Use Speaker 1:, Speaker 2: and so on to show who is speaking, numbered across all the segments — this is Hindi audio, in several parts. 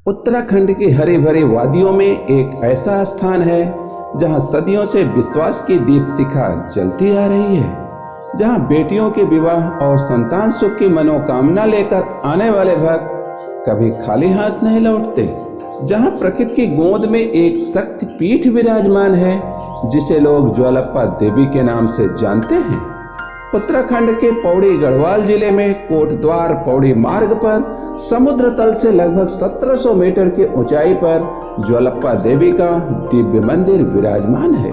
Speaker 1: उत्तराखंड की हरी भरी वादियों में एक ऐसा स्थान है जहां सदियों से विश्वास की दीप शिखा जलती आ रही है, जहां बेटियों के विवाह और संतान सुख की मनोकामना लेकर आने वाले भक्त कभी खाली हाथ नहीं लौटते, जहां प्रकृति की गोद में एक शक्ति पीठ विराजमान है जिसे लोग ज्वालप्पा देवी के नाम से जानते हैं। उत्तराखंड के पौड़ी गढ़वाल जिले में कोटद्वार पौड़ी मार्ग पर समुद्र तल से लगभग 1700 मीटर की ऊंचाई पर ज्वालप्पा देवी का दिव्य मंदिर विराजमान है।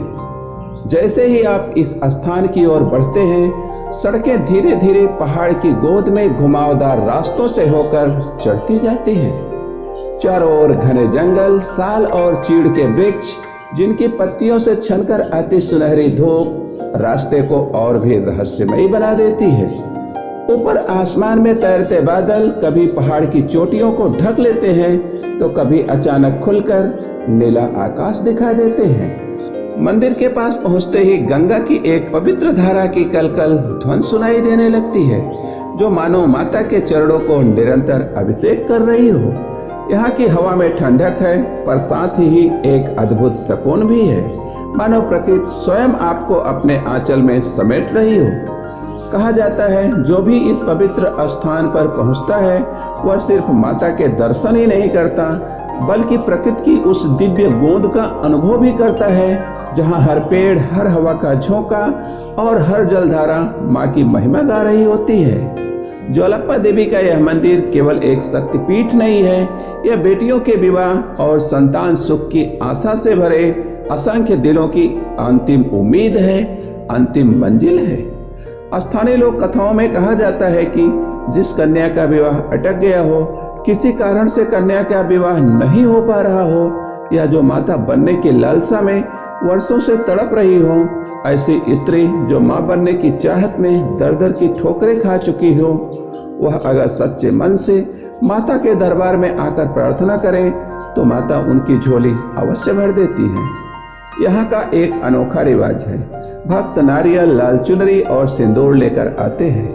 Speaker 1: जैसे ही आप इस स्थान की ओर बढ़ते हैं, सड़कें धीरे धीरे पहाड़ की गोद में घुमावदार रास्तों से होकर चढ़ती जाती हैं। चारों ओर घने जंगल, साल और चीड़ के वृक्ष, जिनकी पत्तियों से छनकर आती सुनहरी धूप रास्ते को और भी रहस्यमयी बना देती है। ऊपर आसमान में तैरते बादल कभी पहाड़ की चोटियों को ढक लेते हैं तो कभी अचानक खुलकर नीला आकाश दिखा देते हैं। मंदिर के पास पहुंचते ही गंगा की एक पवित्र धारा की कलकल ध्वनि सुनाई देने लगती है, जो मानो माता के चरणों को निरंतर अभिषेक कर रही हो। यहाँ की हवा में ठंडक है, पर साथ ही एक अद्भुत सुकून भी है, मानो प्रकृति स्वयं आपको अपने आंचल में समेट रही हो। कहा जाता है, जो भी इस पवित्र स्थान पर पहुंचता है वह सिर्फ माता के दर्शन ही नहीं करता, बल्कि प्रकृति की उस दिव्य गोद का अनुभव भी करता है, जहां हर पेड़, हर हवा का झोंका और हर जलधारा माँ की महिमा गा रही होती है। ज्वालप्पा देवी का यह मंदिर केवल एक शक्तिपीठ नहीं है, यह बेटियों के विवाह और संतान सुख की आशा से भरे असंख्य दिलों की अंतिम उम्मीद है, अंतिम मंजिल है। स्थानीय लोक कथाओं में कहा जाता है कि जिस कन्या का विवाह अटक गया हो, किसी कारण से कन्या का विवाह नहीं हो पा रहा हो, या जो माता बनने की लालसा में वर्षों से तड़प रही हो, ऐसी स्त्री जो माँ बनने की चाहत में दर दर की ठोकरें खा चुकी हो, वह अगर सच्चे मन से माता के दरबार में आकर प्रार्थना करे तो माता उनकी झोली अवश्य भर देती है। यहाँ का एक अनोखा रिवाज है, भक्त नारियल, लाल चुनरी और सिंदूर लेकर आते हैं।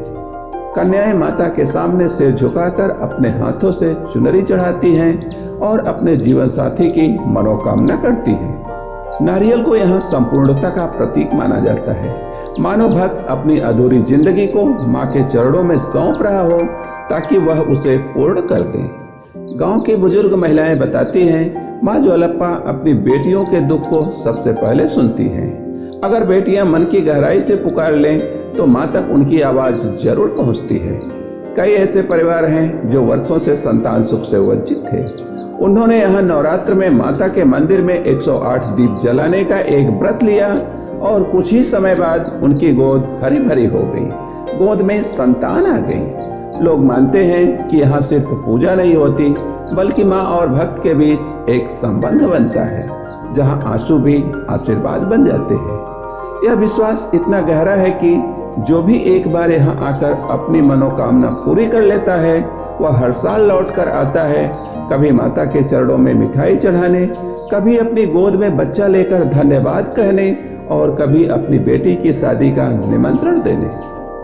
Speaker 1: कन्याएं माता के सामने सिर झुकाकर अपने हाथों से चुनरी चढ़ाती हैं और अपने जीवन साथी की मनोकामना करती हैं। नारियल को यहाँ संपूर्णता का प्रतीक माना जाता है, मानो भक्त अपनी अधूरी जिंदगी को माँ के चरणों में सौंप रहा हो ताकि वह उसे पूर्ण कर दे। गांव की बुजुर्ग महिलाएं बताती हैं, माँ ज्वालप्पा अपनी बेटियों के दुख को सबसे पहले सुनती हैं। अगर बेटियां मन की गहराई से पुकार लें तो माँ तक उनकी आवाज़ जरूर पहुँचती है। कई ऐसे परिवार हैं जो वर्षों से संतान सुख से वंचित थे। उन्होंने यहाँ नवरात्र में माता के मंदिर में 108 दीप जलाने का एक व्रत लिया और कुछ ही समय बाद उनकी गोद हरी भरी हो गई, गोद में संतान आ गई। लोग मानते हैं कि यहाँ सिर्फ पूजा नहीं होती, बल्कि माँ और भक्त के बीच एक संबंध बनता है, जहाँ आंसू भी आशीर्वाद बन जाते हैं। यह विश्वास इतना गहरा है कि जो भी एक बार यहाँ आकर अपनी मनोकामना पूरी कर लेता है, वह हर साल लौट कर आता है, कभी माता के चरणों में मिठाई चढ़ाने, कभी अपनी गोद में बच्चा लेकर धन्यवाद कहने और कभी अपनी बेटी की शादी का निमंत्रण देने।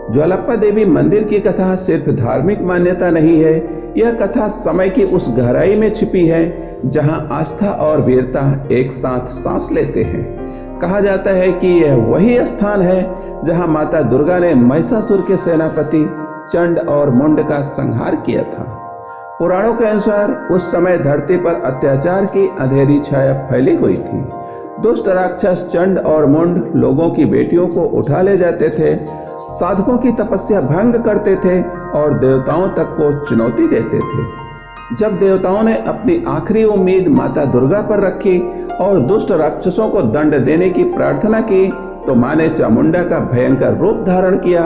Speaker 1: ज्वालप्पा देवी मंदिर की कथा सिर्फ धार्मिक मान्यता नहीं है, यह कथा समय की उस गहराई में छिपी है जहां आस्था और वीरता एक साथ सांस लेते हैं। कहा जाता है कि यह वही स्थान है जहां माता दुर्गा ने महिषासुर के सेनापति चंड और मुंड का संहार किया था। पुराणों के अनुसार उस समय धरती पर अत्याचार की अंधेरी छाया फैली हुई थी। दुष्ट राक्षस चंड और मुंड लोगों की बेटियों को उठा ले जाते थे, साधकों की तपस्या भंग करते थे और देवताओं तक को चुनौती देते थे। जब देवताओं ने अपनी आखिरी उम्मीद माता दुर्गा पर रखी और दुष्ट राक्षसों को दंड देने की प्रार्थना की, तो माँ ने चामुंडा का भयंकर रूप धारण किया।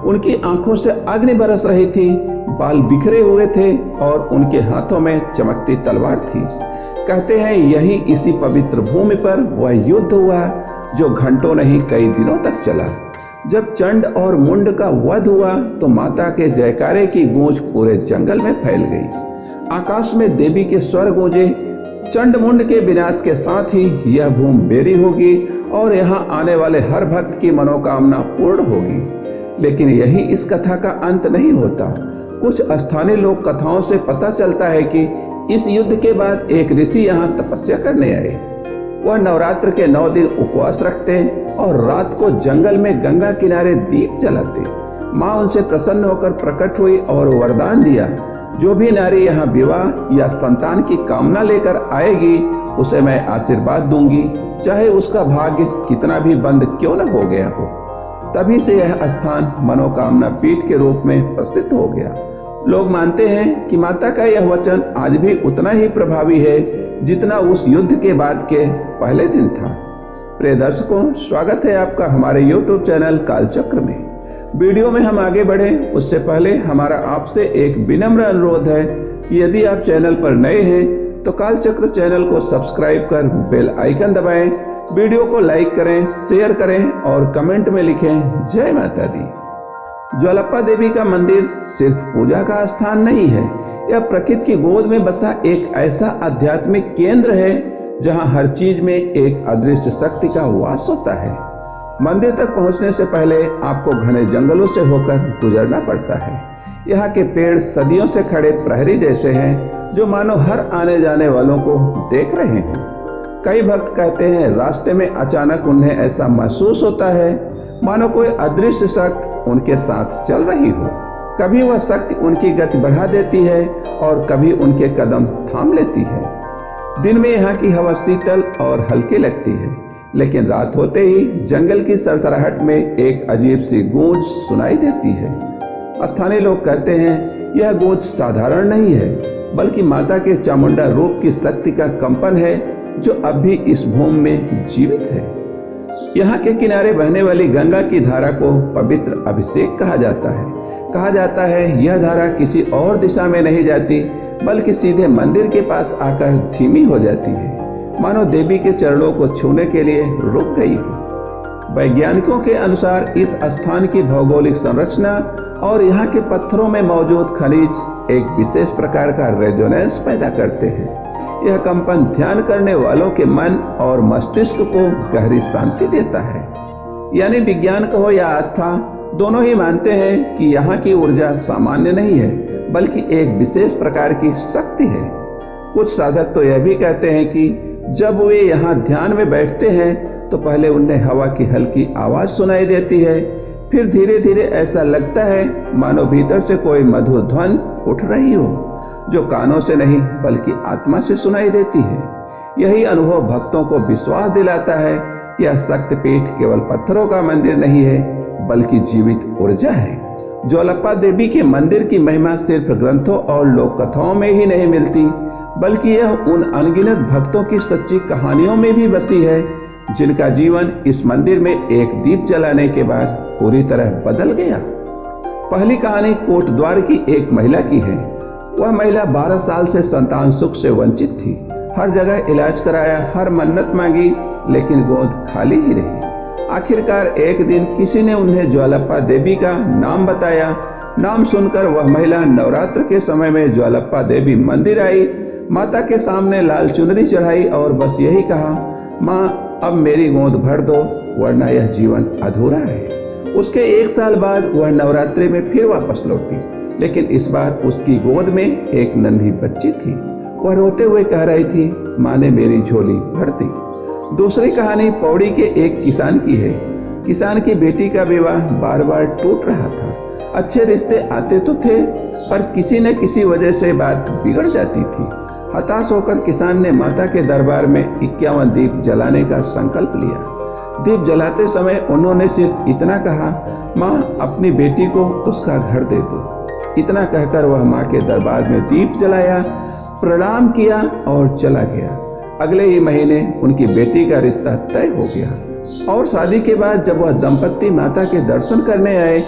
Speaker 1: उनकी आंखों से अग्नि बरस रही थी, बाल बिखरे हुए थे और उनके हाथों में चमकती तलवार थी। कहते हैं यही इसी पवित्र भूमि पर वह युद्ध हुआ जो घंटों नहीं कई दिनों तक चला। जब चंड और मुंड का वध हुआ तो माता के जयकारे की गूंज पूरे जंगल में फैल गई। आकाश में देवी के स्वर गूंजे। चंड मुंड के विनाश के साथ ही यह भूमि मेरी होगी और यहाँ आने वाले हर भक्त की मनोकामना पूर्ण होगी। लेकिन यही इस कथा का अंत नहीं होता। कुछ स्थानीय लोक कथाओं से पता चलता है कि इस युद्ध के बाद एक ऋषि यहाँ तपस्या करने आए। वह नवरात्र के 9 दिन उपवास रखते और रात को जंगल में गंगा किनारे दीप जलाते। माँ उनसे प्रसन्न होकर प्रकट हुई और वरदान दिया, जो भी नारी यहाँ विवाह या संतान की कामना लेकर आएगी उसे मैं आशीर्वाद दूंगी, चाहे उसका भाग्य कितना भी बंद क्यों न हो गया हो। तभी से यह स्थान मनोकामना पीठ के रूप में प्रसिद्ध हो गया। लोग मानते हैं कि माता का यह वचन आज भी उतना ही प्रभावी है जितना उस युद्ध के बाद के पहले दिन था। प्रिय दर्शकों, स्वागत है आपका हमारे YouTube चैनल कालचक्र में। वीडियो में हम आगे बढ़ें उससे पहले हमारा आपसे एक विनम्र अनुरोध है कि यदि आप चैनल पर नए हैं तो कालचक्र चैनल को सब्सक्राइब कर बेल आइकन दबाएं, वीडियो को लाइक करें, शेयर करें और कमेंट में लिखें जय माता दी। ज्वालप्पा देवी का मंदिर सिर्फ पूजा का स्थान नहीं है, यह प्रकृति की गोद में बसा एक ऐसा आध्यात्मिक केंद्र है जहां हर चीज में एक अदृश्य शक्ति का वास होता है। मंदिर तक पहुंचने से पहले आपको घने जंगलों से होकर गुजरना पड़ता है। यहाँ के पेड़ सदियों से खड़े प्रहरी जैसे हैं जो मानो हर आने जाने वालों को देख रहे हैं। कई भक्त कहते हैं रास्ते में अचानक उन्हें ऐसा महसूस होता है मानो कोई अदृश्य शक्ति उनके साथ चल रही हो। कभी वह शक्ति उनकी गति बढ़ा देती है और कभी उनके कदम थाम लेती है। दिन में यहाँ की हवा शीतल और हल्की लगती है, लेकिन रात होते ही जंगल की सरसराहट में एक अजीब सी गूंज सुनाई देती है। स्थानीय लोग कहते हैं यह गूंज साधारण नहीं है, बल्कि माता के चामुंडा रूप की शक्ति का कंपन है जो अब भी इस भूमि में जीवित है। यहाँ के किनारे बहने वाली गंगा की धारा को पवित्र अभिषेक कहा जाता है। कहा जाता है यह धारा किसी और दिशा में नहीं जाती, बल्कि सीधे मंदिर के पास आकर धीमी हो जाती है, मानो देवी के चरणों को छूने के लिए रुक गई हो। वैज्ञानिकों के अनुसार इस स्थान की भौगोलिक संरचना और यहाँ के पत्थरों में मौजूद खनिज एक विशेष प्रकार का रेजोनेंस पैदा करते हैं। यह कंपन ध्यान करने वालों के मन और मस्तिष्क को गहरी शांति देता है। यानी विज्ञान कहो या आस्था, दोनों ही मानते हैं कि यहाँ की ऊर्जा सामान्य नहीं है, बल्कि एक विशेष प्रकार की शक्ति है। कुछ साधक तो यह भी कहते हैं कि जब वे यहाँ ध्यान में बैठते हैं तो पहले उन्हें हवा की हल्की आवाज़ सुनाई देती है, फिर धीरे धीरे ऐसा लगता है मानो भीतर से कोई मधुर ध्वनि उठ रही हो, जो कानों से नहीं बल्कि आत्मा से सुनाई देती है। यही अनुभव भक्तों को विश्वास दिलाता है कि यह शक्तिपीठ केवल पत्थरों का मंदिर नहीं है, बल्कि जीवित ऊर्जा है। ज्वालप्पा देवी के मंदिर की महिमा सिर्फ ग्रंथों और लोक कथाओं में ही नहीं मिलती, बल्कि यह उन अनगिनत भक्तों की सच्ची कहानियों में भी बसी है, जिनका जीवन इस मंदिर में एक दीप जलाने के बाद पूरी तरह बदल गया। पहली कहानी कोटद्वार की एक महिला की है। वह महिला 12 साल से संतान सुख से वंचित थी। हर जगह इलाज कराया, हर मन्नत मांगी, लेकिन गोद खाली ही रही। आखिरकार एक दिन किसी ने उन्हें ज्वालप्पा देवी का नाम बताया। नाम सुनकर वह महिला नवरात्र के समय में ज्वालप्पा देवी मंदिर आई, माता के सामने लाल चुनरी चढ़ाई और बस यही कहा, माँ अब मेरी गोद भर दो, वरना यह जीवन अधूरा है। उसके 1 साल बाद वह नवरात्रि में फिर वापस लौटी, लेकिन इस बार उसकी गोद में एक नन्ही बच्ची थी। वह रोते हुए कह रही थी, माँ ने मेरी झोली भर दी। दूसरी कहानी पौड़ी के एक किसान की है। किसान की बेटी का विवाह बार बार टूट रहा था। अच्छे रिश्ते आते तो थे, पर किसी न किसी वजह से बात बिगड़ जाती थी। हताश होकर किसान ने माता के दरबार में 51 दीप जलाने का संकल्प लिया। दीप जलाते समय उन्होंने सिर्फ इतना कहा, माँ अपनी बेटी को उसका घर दे दो। इतना कहकर वह माँ के दरबार में दीप जलाया, प्रणाम किया और चला गया। अगले ही महीने उनकी बेटी का रिश्ता तय हो गया और शादी के बाद जब वह दंपत्ति माता के दर्शन करने आए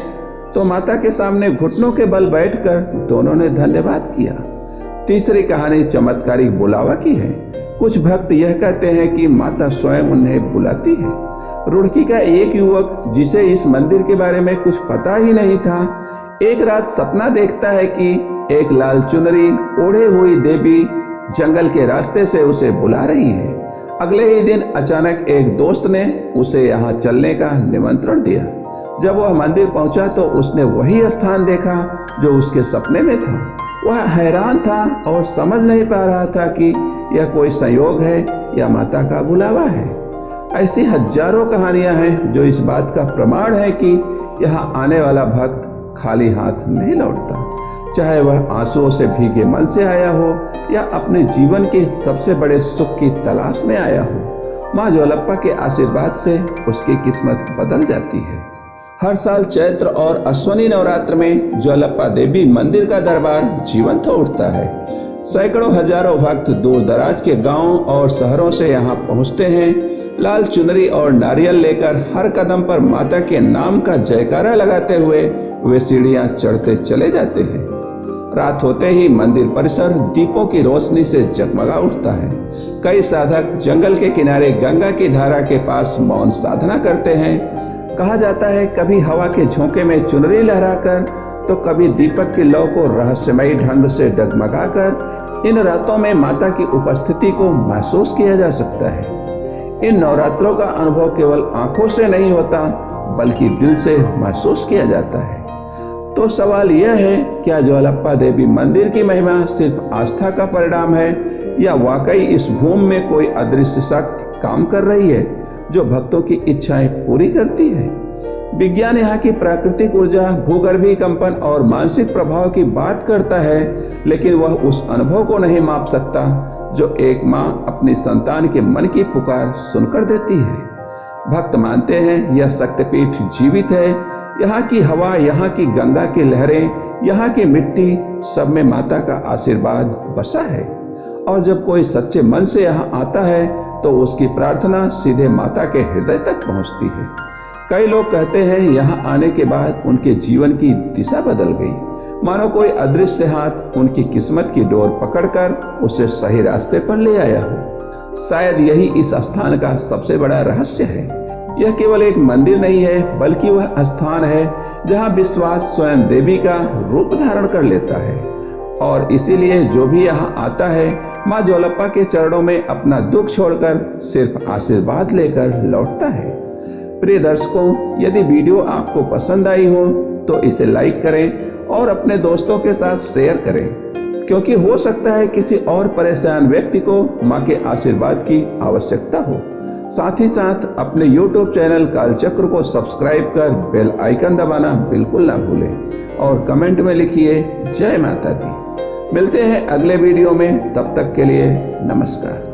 Speaker 1: तो माता के सामने घुटनों के बल बैठकर दोनों ने धन्यवाद किया। तीसरी कहानी चमत्कारिक बुलावा की है। कुछ भक्त यह कहते हैं कि माता स्वयं उन्हें बुलाती है। रुड़की का एक युवक, जिसे इस मंदिर के बारे में कुछ पता ही नहीं था, एक रात सपना देखता है कि एक लाल चुनरी ओढ़े हुई देवी जंगल के रास्ते से उसे बुला रही है। अगले ही दिन अचानक एक दोस्त ने उसे यहाँ चलने का निमंत्रण दिया। जब वह मंदिर पहुंचा तो उसने वही स्थान देखा जो उसके सपने में था। वह हैरान था और समझ नहीं पा रहा था कि यह कोई संयोग है या माता का बुलावा है। ऐसी हजारों कहानियां हैं जो इस बात का प्रमाण है कि यहाँ आने वाला भक्त खाली हाथ नहीं लौटता, चाहे वह आंसुओं से भीगे मन से आया हो या अपने जीवन के सबसे बड़े सुख की तलाश में आया हो। माँ ज्वालप्पा के आशीर्वाद से उसकी किस्मत बदल जाती है। हर साल चैत्र और अश्वनी नवरात्र में ज्वालप्पा देवी मंदिर का दरबार जीवंत हो उठता है। सैकड़ों हजारों भक्त दूर दराज के गांवों और शहरों से यहाँ पहुँचते हैं। लाल चुनरी और नारियल लेकर हर कदम पर माता के नाम का जयकारा लगाते हुए वे सीढ़ियाँ चढ़ते चले जाते हैं। रात होते ही मंदिर परिसर दीपों की रोशनी से जगमगा उठता है। कई साधक जंगल के किनारे गंगा की धारा के पास मौन साधना करते हैं। कहा जाता है कभी हवा के झोंके में चुनरी लहराकर तो कभी दीपक की लौ को रहस्यमयी ढंग से डगमगाकर इन रातों में माता की उपस्थिति को महसूस किया जा सकता है। इन नवरात्रों का अनुभव केवल आंखों से नहीं होता बल्कि दिल से महसूस किया जाता है। तो सवाल यह है, क्या ज्वालप्पा देवी मंदिर की महिमा सिर्फ आस्था का परिणाम है या वाकई इस भूमि में कोई अदृश्य शक्ति काम कर रही है जो भक्तों की इच्छाएं पूरी करती है? विज्ञान यहाँ की प्राकृतिक ऊर्जा, भूगर्भीय कंपन और मानसिक प्रभाव की बात करता है, लेकिन वह उस अनुभव को नहीं माप सकता जो एक माँ अपनी संतान के मन की पुकार सुनकर देती है। भक्त मानते हैं यह शक्तिपीठ जीवित है। यहाँ की हवा, यहाँ की गंगा की लहरें, यहाँ की मिट्टी, सब में माता का आशीर्वाद बसा है। और जब कोई सच्चे मन से यहाँ आता है तो उसकी प्रार्थना सीधे माता के हृदय तक पहुँचती है। कई लोग कहते हैं यहाँ आने के बाद उनके जीवन की दिशा बदल गई, मानो कोई अदृश्य हाथ उनकी किस्मत की डोर पकड़कर उसे सही रास्ते पर ले आया हो। शायद यही इस स्थान का सबसे बड़ा रहस्य है। यह केवल एक मंदिर नहीं है बल्कि वह स्थान है जहाँ विश्वास स्वयं देवी का रूप धारण कर लेता है। और इसीलिए जो भी यहाँ आता है माँ ज्वालप्पा के चरणों में अपना दुख छोड़कर सिर्फ आशीर्वाद लेकर लौटता है। प्रिय दर्शकों, यदि वीडियो आपको पसंद आई हो तो इसे लाइक करें और अपने दोस्तों के साथ शेयर करें, क्योंकि हो सकता है किसी और परेशान व्यक्ति को माँ के आशीर्वाद की आवश्यकता हो। साथ ही साथ अपने YouTube चैनल कालचक्र को सब्सक्राइब कर बेल आइकन दबाना बिल्कुल ना भूलें और कमेंट में लिखिए जय माता दी। मिलते हैं अगले वीडियो में, तब तक के लिए नमस्कार।